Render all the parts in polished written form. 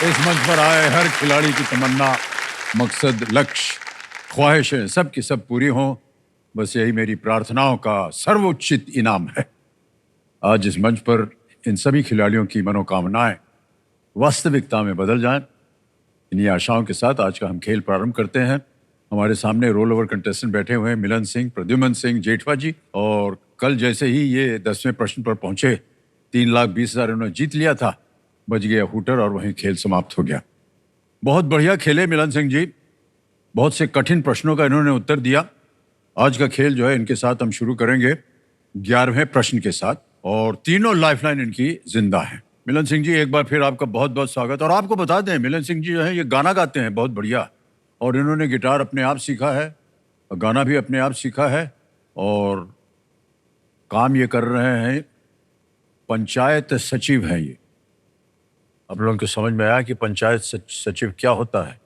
इस मंच पर आए हर खिलाड़ी की तमन्ना, मकसद, लक्ष्य, ख्वाहिशें सब की सब पूरी हों, बस यही मेरी प्रार्थनाओं का सर्वोच्च इनाम है। आज इस मंच पर इन सभी खिलाड़ियों की मनोकामनाएं वास्तविकता में बदल जाएं, इन्हीं आशाओं के साथ आज का हम खेल प्रारंभ करते हैं। हमारे सामने रोल ओवर कंटेस्टेंट बैठे हुए हैं मिलन सिंह, प्रद्युमन सिंह, जेठवा जी। और कल जैसे ही ये 10वें प्रश्न पर पहुंचे, 3,20,000 उन्होंने जीत लिया था, बज गया हूटर और वहीं खेल समाप्त हो गया। बहुत बढ़िया खेले मिलन सिंह जी, बहुत से कठिन प्रश्नों का इन्होंने उत्तर दिया। आज का खेल जो है इनके साथ हम शुरू करेंगे 11वें प्रश्न के साथ, और तीनों लाइफलाइन इनकी जिंदा है। मिलन सिंह जी, एक बार फिर आपका बहुत बहुत स्वागत। और आपको बता दें, मिलन सिंह जी जो है ये गाना गाते हैं बहुत बढ़िया, और इन्होंने गिटार अपने आप सीखा है और गाना भी अपने आप सीखा है, और काम ये कर रहे हैं, पंचायत सचिव हैं ये। आप लोगों को समझ में आया कि पंचायत सचिव क्या होता है?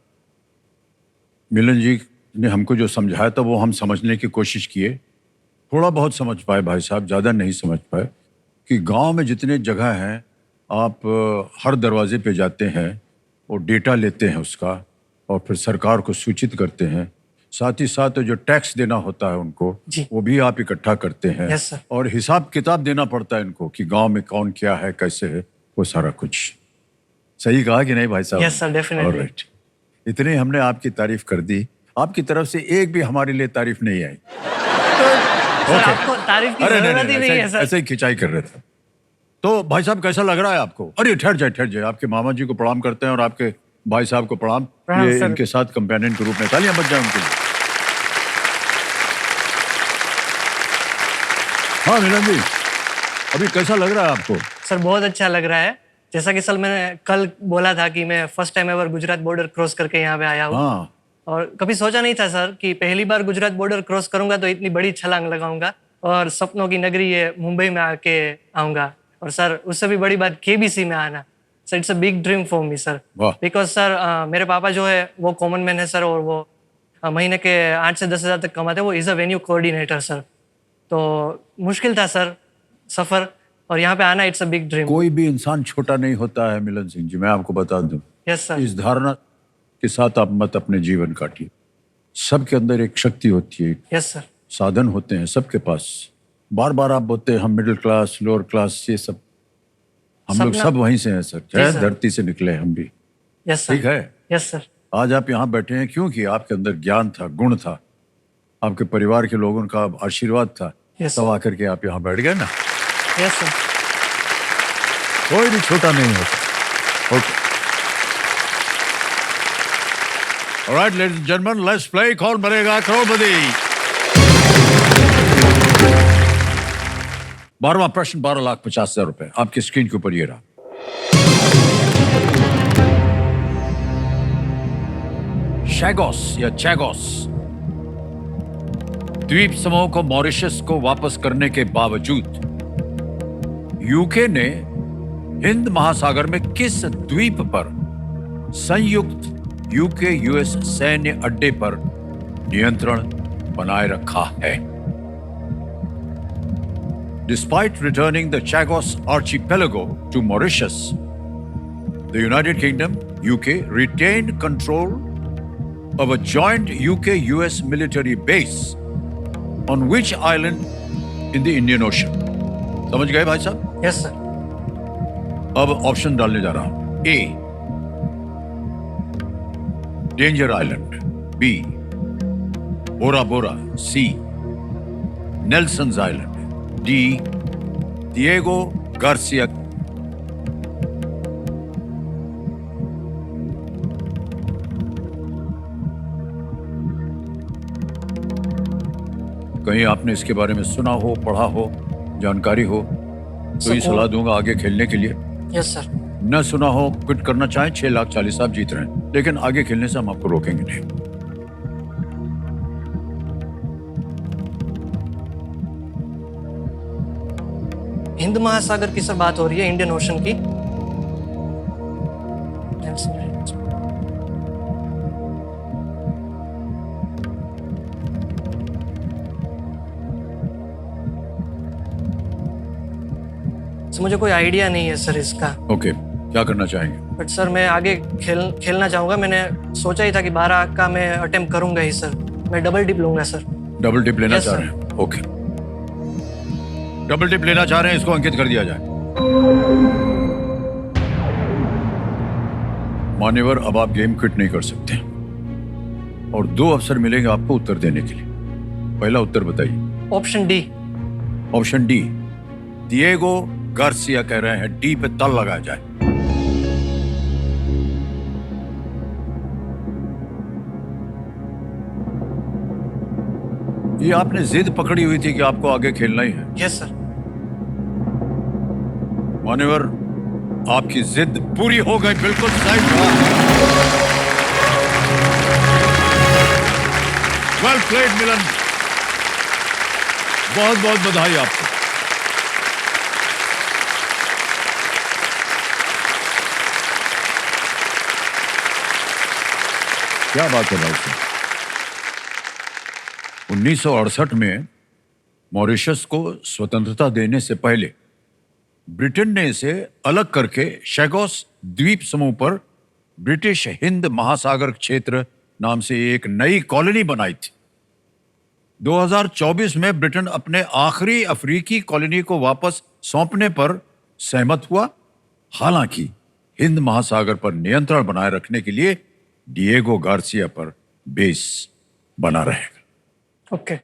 मिलन जी ने हमको जो समझाया था वो हम समझने की कोशिश किए, थोड़ा बहुत समझ पाए भाई साहब, ज़्यादा नहीं समझ पाए। कि गांव में जितने जगह हैं, आप हर दरवाजे पे जाते हैं और डेटा लेते हैं उसका, और फिर सरकार को सूचित करते हैं। साथ ही साथ जो टैक्स देना होता है उनको, वो भी आप इकट्ठा करते हैं। Yes sir. और हिसाब किताब देना पड़ता है इनको कि गांव में कौन क्या है, कैसे है, वो सारा कुछ। सही कहा कि नहीं भाई साहब? Yes sir, definitely. ऑलराइट, इतने हमने आपकी तारीफ कर दी, आपकी तरफ से एक भी हमारे लिए तारीफ नहीं आई। सर, आपको तारीफ की जरूरत ही नहीं है सर। ऐसे ही खिंचाई कर रहे थे। तो भाई साहब कैसा लग रहा है आपको? अरे ठहर जाए, आपके मामा जी को प्रणाम करते हैं और आपके भाई साहब को प्रणाम। ये इनके साथ कंपेनियन के रूप में तालियां बज जाए उनके लिए। हाँ मिलन जी, अभी कैसा लग रहा है आपको? सर बहुत अच्छा लग रहा है। जैसा कि सर मैंने कल बोला था कि मैं first time ever Gujarat border cross करके यहाँ पे आया हूँ। हाँ। और कभी सोचा नहीं था सर कि पहली बार गुजरात बॉर्डर क्रॉस करूंगा तो इतनी बड़ी छलांग लगाऊंगा और सपनों की नगरी है मुंबई में आके आऊंगा। और सर उससे भी बड़ी बात केबीसी में आना। Sir it's a big dream for me sir, because sir मेरे पापा जो है वो कॉमन मैन है सर, और वो महीने के 8 से 10 हज़ार तक कमाते हैं। वो is a venue coordinator sir. तो मुश्किल था सर सफर, और यहाँ पे आना इट्स अ बिग ड्रीम। कोई भी इंसान छोटा नहीं होता है मिलन सिंह जी, मैं आपको बता दूं। Yes sir. इस धारणा के साथ आप मत अपने जीवन काटिए। सबके अंदर एक शक्ति होती है। Yes sir. साधन होते हैं सबके पास। बार बार आप बोलते हैं हम मिडिल क्लास, लोअर क्लास, ये सब हम लोग सब वहीं से हैं सर, चाहे धरती से निकले हम भी। Yes sir. ठीक है। Yes sir. आज आप यहाँ बैठे हैं क्योंकि आपके अंदर ज्ञान था, गुण था, आपके परिवार के लोगों का आशीर्वाद था, तब आकर के आप यहाँ बैठ गए ना। Yes sir. कोई भी छोटा नहीं होता। Okay, alright ladies and gentleman, let's play कौन बनेगा करोड़पति। 12वां प्रश्न, 12,50,000 रुपए आपकी स्क्रीन के ऊपर ये रहा। शैगोस या चैगोस द्वीप समूह को मॉरिशस को वापस करने के बावजूद यूके ने हिंद महासागर में किस द्वीप पर संयुक्त यूके यूएस सैन्य अड्डे पर नियंत्रण बनाए रखा है? Despite returning the Chagos archipelago to Mauritius, the United Kingdom, UK, retained control of a joint UK-US military base on which island in the Indian Ocean? समझ गए भाई साहब? Yes sir. अब ऑप्शन डालने जा रहा हूं। ए, डेंजर आइलैंड, बी, बोरा बोरा, सी, नेल्सन्स island, D, Diego Garcia. कहीं आपने इसके बारे में सुना हो, पढ़ा हो, जानकारी हो तो ये सलाह दूंगा आगे खेलने के लिए। Yes sir. न सुना हो, क्विट करना चाहें, 6,40,000 आप जीत रहे हैं, लेकिन आगे खेलने से हम आपको रोकेंगे नहीं। हिंद महासागर की सर बात हो रही है, इंडियन ओशन की। मुझे कोई आइडिया नहीं है सर इसका। ओके, क्या करना चाहेंगे? बट सर मैं आगे खेलना चाहूँगा। मैंने सोचा ही था कि 12 का मैं अटेम्प्ट करूँगा ही सर। मैं डबल डिप लूँगा सर। डबल टिप लेना Yes, चाह sir. रहे हैं? ओके, डबल टिप लेना चाह रहे हैं, इसको अंकित कर दिया जाए। मान्यवर, अब आप गेम क्विट नहीं कर सकते और 2 अवसर मिलेंगे आपको उत्तर देने के लिए। पहला उत्तर बताइए। Option D. Option D, Diego Garcia कह रहे हैं डी पे तल लगाया जाए। ये आपने जिद पकड़ी हुई थी कि आपको आगे खेलना ही है। Yes sir. मान्यवर, आपकी जिद पूरी हो गई, बिल्कुल सही जवाब। वेल प्लेड मिलन, बहुत बहुत बधाई आपको। क्या बात है भाई साहब। 1968 में मॉरिशस को स्वतंत्रता देने से पहले ब्रिटेन ने इसे अलग करके शैगोस द्वीप समूह पर ब्रिटिश हिंद महासागर क्षेत्र नाम से एक नई कॉलोनी बनाई थी। 2024 में ब्रिटेन अपने आखिरी अफ्रीकी कॉलोनी को वापस सौंपने पर सहमत हुआ। हालांकि हिंद महासागर पर नियंत्रण बनाए रखने के लिए डिएगो गार्सिया पर बेस बना रहेगा। ओके।